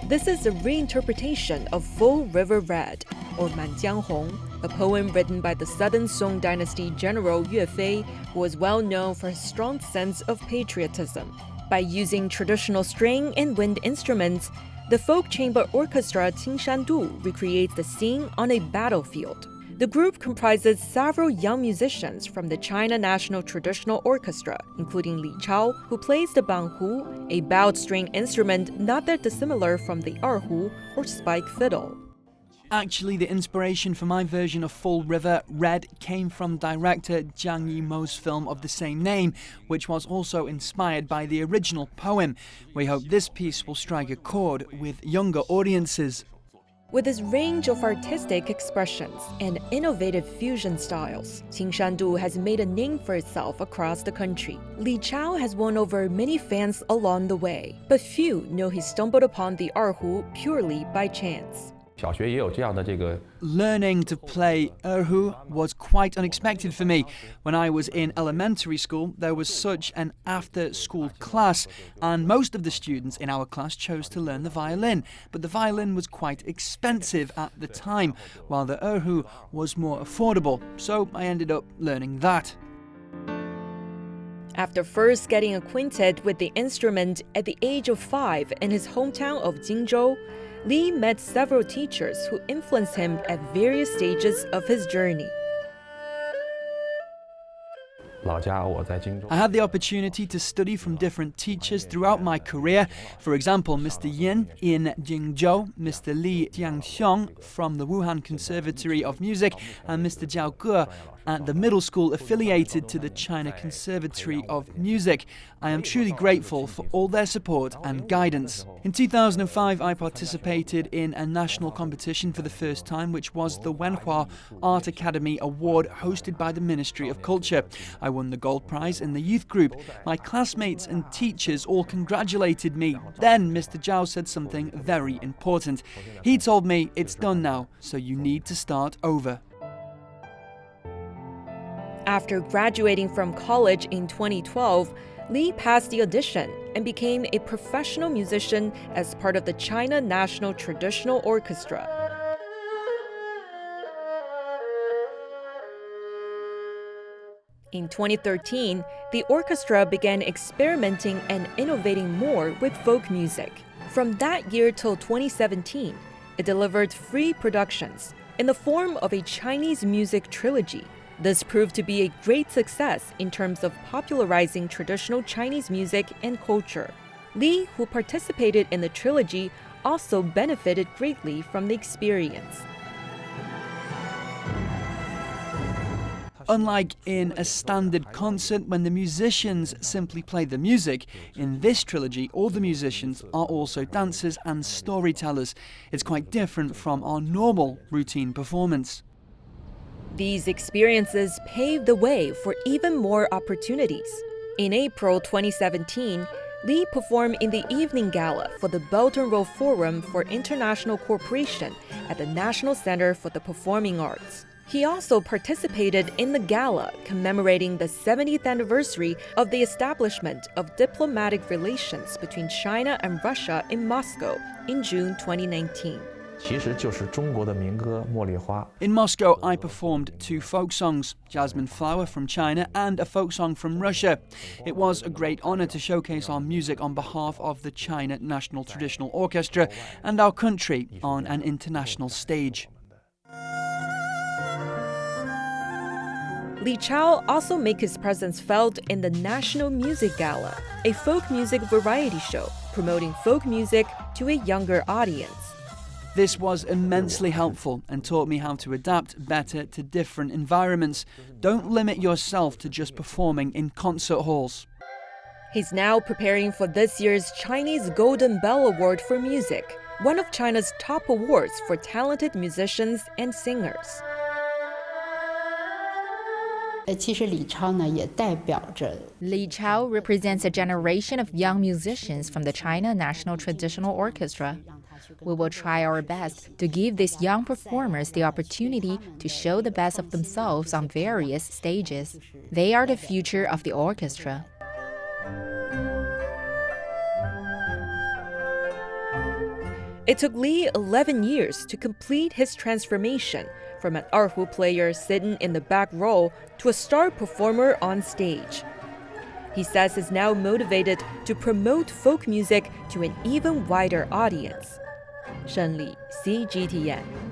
This is a reinterpretation of Full River Red, or Manjiang Hong, a poem written by the Southern Song Dynasty general Yue Fei, who was well known for his strong sense of patriotism. By using traditional string and wind instruments, the folk chamber orchestra Qingshandu recreates the scene on a battlefield. The group comprises several young musicians from the China National Traditional Orchestra, including Li Chao, who plays the banghu, a bowed string instrument not that dissimilar from the erhu or spike fiddle. Actually, the inspiration for my version of Full River Red came from director Zhang Yimou's film of the same name, which was also inspired by the original poem. We hope this piece will strike a chord with younger audiences. With its range of artistic expressions and innovative fusion styles, Qingshandu has made a name for itself across the country. Li Chao has won over many fans along the way, but few know he stumbled upon the erhu purely by chance. Learning to play Erhu was quite unexpected for me. When I was in elementary school, there was such an after-school class, and most of the students in our class chose to learn the violin. But the violin was quite expensive at the time, while the Erhu was more affordable, so I ended up learning that. After first getting acquainted with the instrument at the age of 5 in his hometown of Jingzhou, Li met several teachers who influenced him at various stages of his journey. I had the opportunity to study from different teachers throughout my career. For example, Mr. Yin in Jingzhou, Mr. Li Jiangxiong from the Wuhan Conservatory of Music, and Mr. Jiao Ge at the middle school affiliated to the China Conservatory of Music. I am truly grateful for all their support and guidance. In 2005, I participated in a national competition for the first time, which was the Wenhua Art Academy Award hosted by the Ministry of Culture. I won the gold prize in the youth group. My classmates and teachers all congratulated me. Then Mr. Zhao said something very important. He told me, "It's done now, so you need to start over." After graduating from college in 2012, Li passed the audition and became a professional musician as part of the China National Traditional Orchestra. In 2013, the orchestra began experimenting and innovating more with folk music. From that year till 2017, it delivered free productions in the form of a Chinese music trilogy. This proved to be a great success in terms of popularizing traditional Chinese music and culture. Li, who participated in the trilogy, also benefited greatly from the experience. Unlike in a standard concert when the musicians simply play the music, in this trilogy all the musicians are also dancers and storytellers. It's quite different from our normal routine performance. These experiences paved the way for even more opportunities. In April 2017, Li performed in the evening gala for the Belt and Road Forum for International Cooperation at the National Center for the Performing Arts. He also participated in the gala commemorating the 70th anniversary of the establishment of diplomatic relations between China and Russia in Moscow in June 2019. In Moscow, I performed 2 folk songs, Jasmine Flower from China and a folk song from Russia. It was a great honor to showcase our music on behalf of the China National Traditional Orchestra and our country on an international stage. Li Chao also made his presence felt in the National Music Gala, a folk music variety show promoting folk music to a younger audience. This was immensely helpful and taught me how to adapt better to different environments. Don't limit yourself to just performing in concert halls. He's now preparing for this year's Chinese Golden Bell Award for Music, one of China's top awards for talented musicians and singers. Li Chao represents a generation of young musicians from the China National Traditional Orchestra. We will try our best to give these young performers the opportunity to show the best of themselves on various stages. They are the future of the orchestra. It took Li 11 years to complete his transformation from an Erhu player sitting in the back row to a star performer on stage. He says he's now motivated to promote folk music to an even wider audience. Shen Li, CGTN.